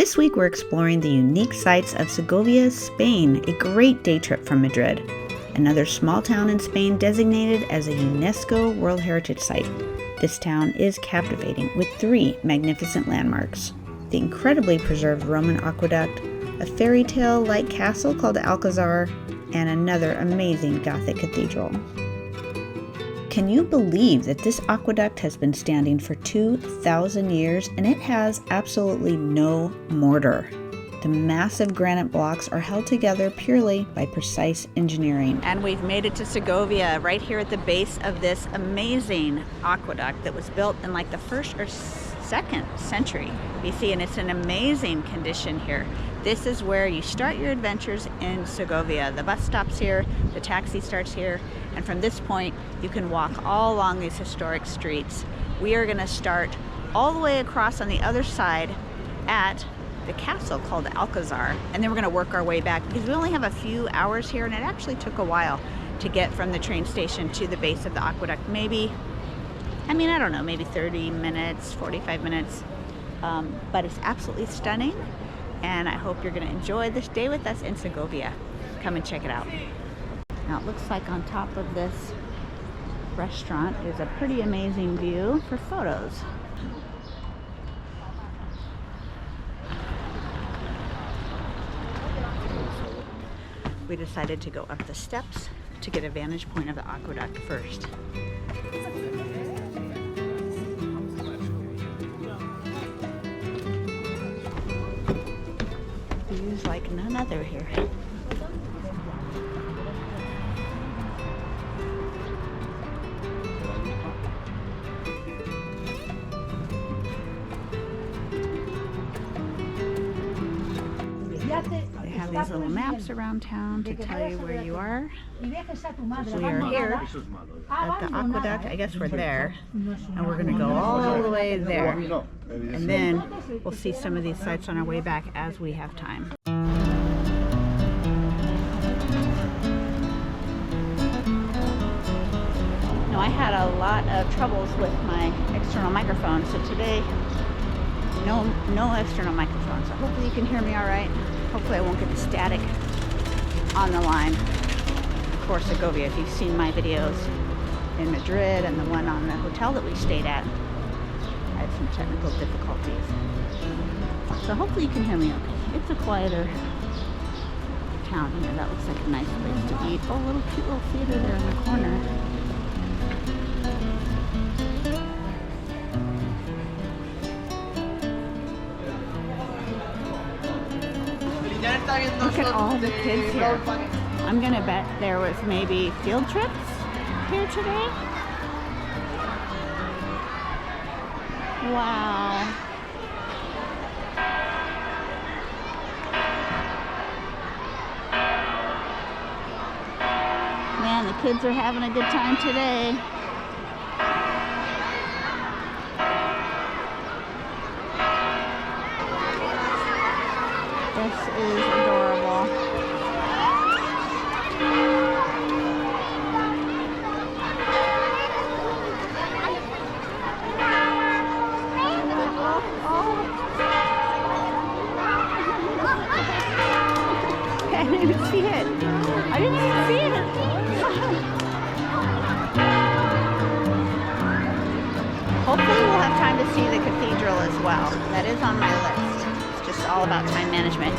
This week we're exploring the unique sights of Segovia, Spain, a great day trip from Madrid. Another small town in Spain designated as a UNESCO World Heritage Site. This town is captivating with 3 magnificent landmarks: the incredibly preserved Roman Aqueduct, a fairy tale-like castle called Alcazar, and another amazing Gothic cathedral. Can you believe that this aqueduct has been standing for 2,000 years and it has absolutely no mortar? The massive granite blocks are held together purely by precise engineering. And we've made it to Segovia, right here at the base of this amazing aqueduct that was built in like the 1st or 2nd century BC, and it's in amazing condition here. This is where you start your adventures in Segovia. The bus stops here, the taxi starts here, and from this point you can walk all along these historic streets. We are going to start all the way across on the other side at the castle called Alcazar, and then we're going to work our way back because we only have a few hours here, and it actually took a while to get from the train station to the base of the aqueduct. Maybe, I don't know, maybe 30 minutes, 45 minutes, but it's absolutely stunning, and I hope you're going to enjoy this day with us in Segovia. Come and check it out. Now it looks like on top of this restaurant is a pretty amazing view for photos. We decided to go up the steps to get a vantage point of the aqueduct first. Views like none other here. They have these little maps around town to tell you where you are. We are here at the aqueduct. I guess we're there, and we're going to go all the way there, and then we'll see some of these sites on our way back as we have time. Now, I had a lot of troubles with my external microphone, so today no external microphone, so hopefully you can hear me all right. Hopefully I won't get the static on the line. Of course, Segovia, if you've seen my videos in Madrid and the one on the hotel that we stayed at, I had some technical difficulties. So hopefully you can hear me okay. It's a quieter town here. That looks like a nice place to eat. Oh, little cute little theater there in the corner. Look at all the kids here. I'm gonna bet there was maybe field trips here today. Wow. Man, the kids are having a good time today. This is adorable. I didn't even see it. I didn't even see it. Hopefully we'll have time to see the cathedral as well. That is on my list. It's just all about time management.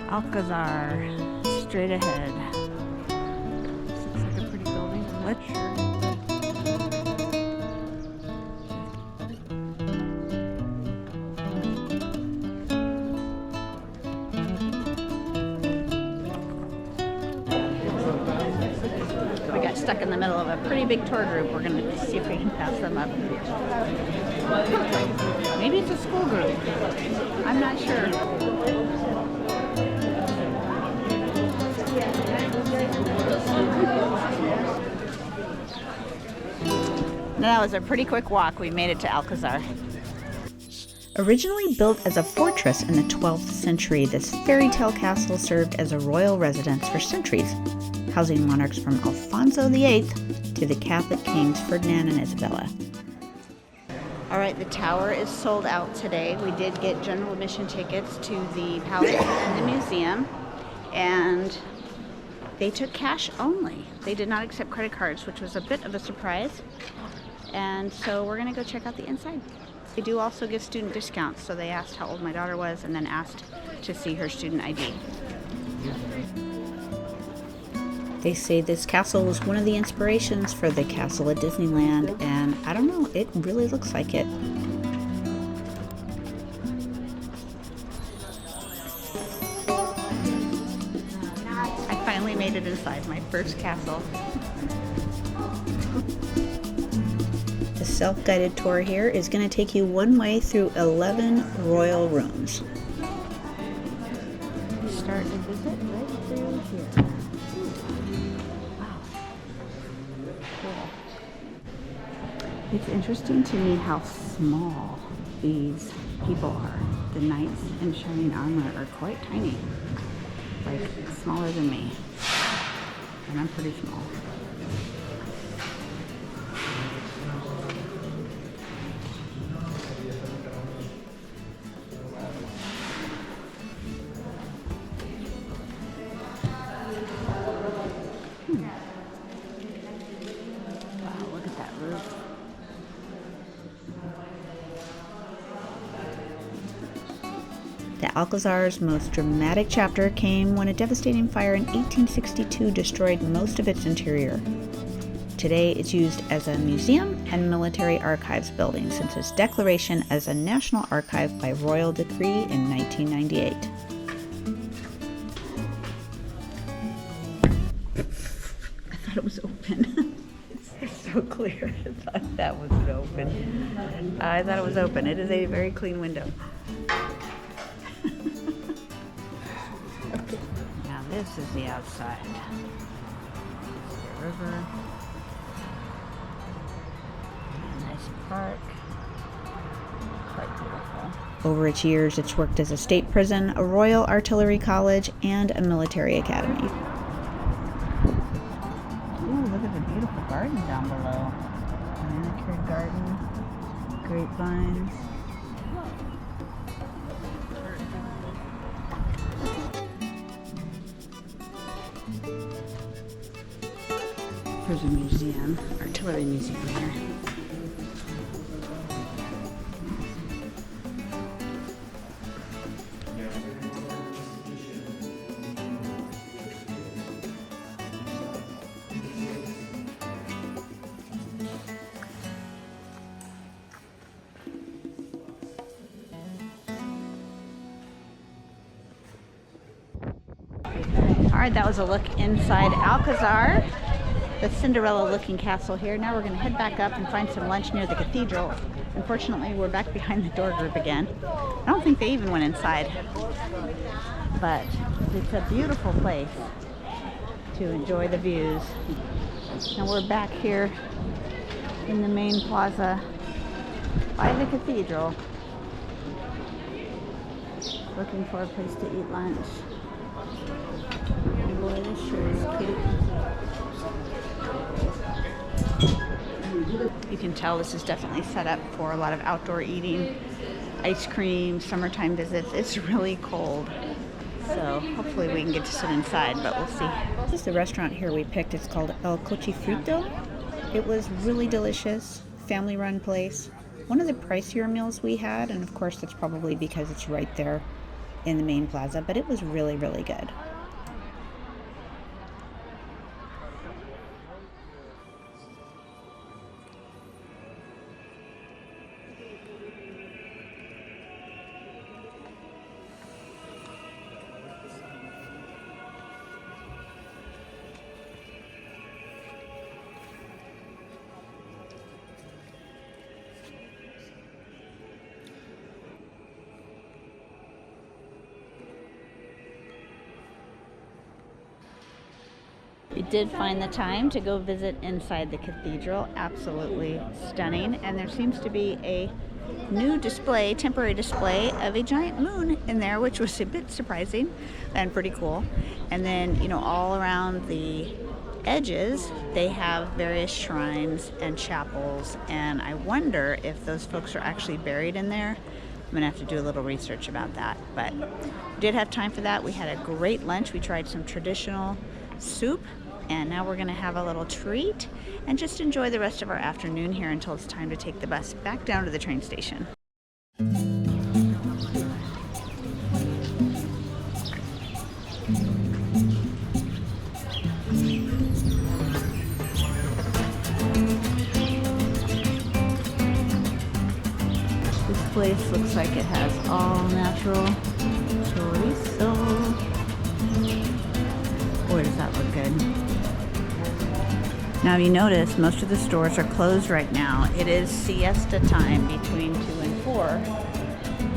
Alcazar, straight ahead. This looks like a pretty building. Let's We got stuck in the middle of a pretty big tour group. We're going to see if we can pass them up. Maybe it's a school group. I'm not sure. That was a pretty quick walk. We made it to Alcazar. Originally built as a fortress in the 12th century, this fairytale castle served as a royal residence for centuries, housing monarchs from Alfonso VIII to the Catholic kings Ferdinand and Isabella. All right, the tower is sold out today. We did get general admission tickets to the palace and the museum, and they took cash only. They did not accept credit cards, which was a bit of a surprise. And so we're gonna go check out the inside. They do also give student discounts, so they asked how old my daughter was and then asked to see her student ID. They say this castle was one of the inspirations for the castle at Disneyland, and I don't know, it really looks like it. I finally made it inside, my first castle. The self-guided tour here is going to take you one way through 11 royal rooms. Start the visit right through here. Wow. Cool. It's interesting to me how small these people are. The knights in shining armor are quite tiny. Like smaller than me. And I'm pretty small. The Alcazar's most dramatic chapter came when a devastating fire in 1862 destroyed most of its interior. Today, it's used as a museum and military archives building since its declaration as a national archive by royal decree in 1998. I thought it was open. It's so clear. I thought that was open. I thought it was open. It is a very clean window. Now this is the outside. The river. A nice park. Quite beautiful. Over its years, it's worked as a state prison, a royal artillery college, and a military academy. Ooh, look at the beautiful garden down below. Manicured garden, grapevines. There's a museum, artillery museum here. All right, that was a look inside Alcazar. The Cinderella looking castle here. Now we're going to head back up and find some lunch near the cathedral. Unfortunately, we're back behind the door group again. I don't think they even went inside. But it's a beautiful place to enjoy the views. Now we're back here in the main plaza by the cathedral, looking for a place to eat lunch. Oh boy, this sure is cute. You can tell this is definitely set up for a lot of outdoor eating, ice cream, summertime visits. It's really cold, so hopefully we can get to sit inside, but we'll see. This is the restaurant here we picked. It's called El Cochifrito. It was really delicious, family-run place. One of the pricier meals we had, and of course that's probably because it's right there in the main plaza, but it was really, really good. We did find the time to go visit inside the cathedral. Absolutely stunning. And there seems to be a new display, temporary display of a giant moon in there, which was a bit surprising and pretty cool. And then, you know, all around the edges, they have various shrines and chapels. And I wonder if those folks are actually buried in there. I'm gonna have to do a little research about that. But we did have time for that. We had a great lunch. We tried some traditional soup. And now we're gonna have a little treat and just enjoy the rest of our afternoon here until it's time to take the bus back down to the train station. This place looks like it has all natural chorizo. Boy, does that look good. Now you notice most of the stores are closed right now. It is siesta time between 2 and 4.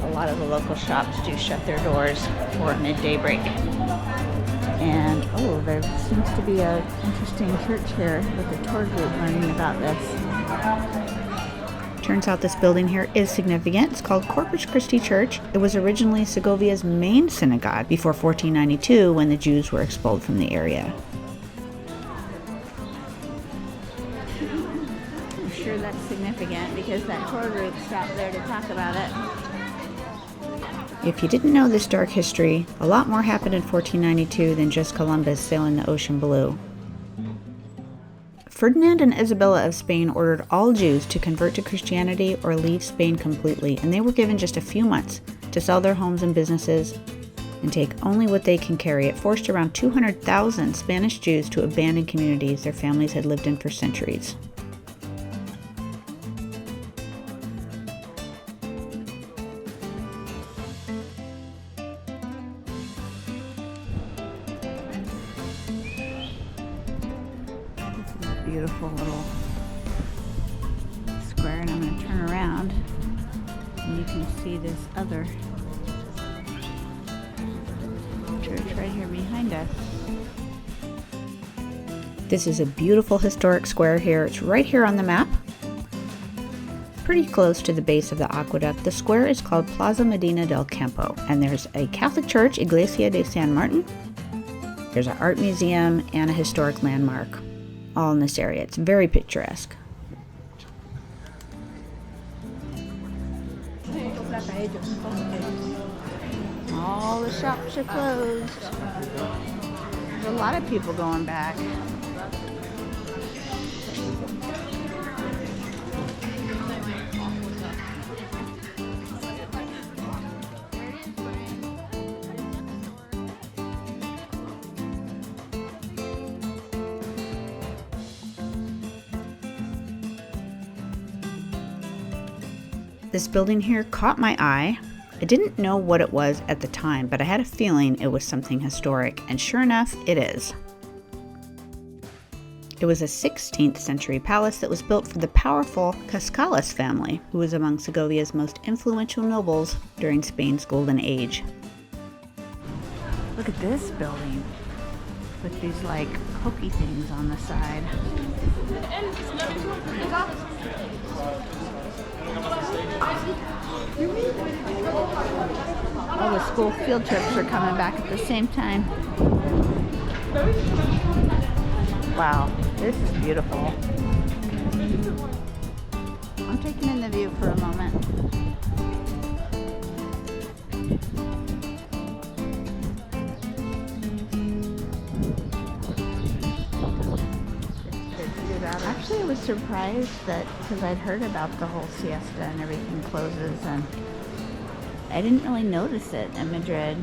A lot of the local shops do shut their doors for a midday break. And oh, there seems to be an interesting church here with a tour group learning about this. Turns out this building here is significant. It's called Corpus Christi Church. It was originally Segovia's main synagogue before 1492 when the Jews were expelled from the area. Sure, that's significant because that tour group stopped there to talk about it. If you didn't know this dark history, a lot more happened in 1492 than just Columbus sailing the ocean blue. Ferdinand and Isabella of Spain ordered all Jews to convert to Christianity or leave Spain completely, and they were given just a few months to sell their homes and businesses and take only what they can carry. It forced around 200,000 Spanish Jews to abandon communities their families had lived in for centuries. Beautiful little square, and I'm going to turn around and you can see this other church right here behind us. This is a beautiful historic square here. It's right here on the map, pretty close to the base of the aqueduct. The square is called Plaza Medina del Campo, and there's a Catholic church, Iglesia de San Martin. There's an art museum and a historic landmark, all in this area. It's very picturesque. All the shops are closed. There's a lot of people going back. This building here caught my eye. I didn't know what it was at the time, but I had a feeling it was something historic, and sure enough, it is. It was a 16th century palace that was built for the powerful Cascales family, who was among Segovia's most influential nobles during Spain's Golden Age. Look at this building with these like hokey things on the side. All the school field trips are coming back at the same time. Wow, this is beautiful. I'm taking in the view for a moment. Actually, I was surprised that, because I'd heard about the whole siesta and everything closes, and I didn't really notice it in Madrid.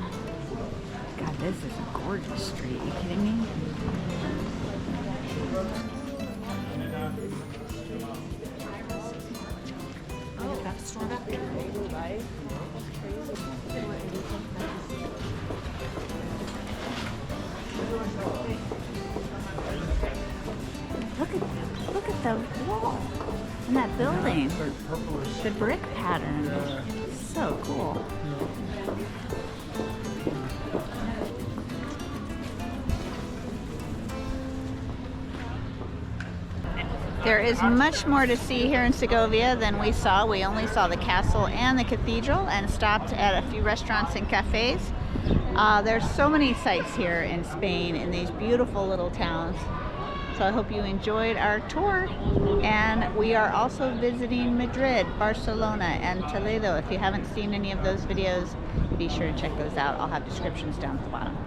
God, this is a gorgeous street. Are you kidding me? Look at the wall and that building. The brick pattern. So cool. There is much more to see here in Segovia than we saw. We only saw the castle and the cathedral and stopped at a few restaurants and cafes. There's so many sights here in Spain in these beautiful little towns. So I hope you enjoyed our tour. And we are also visiting Madrid, Barcelona, and Toledo. If you haven't seen any of those videos, be sure to check those out. I'll have descriptions down at the bottom.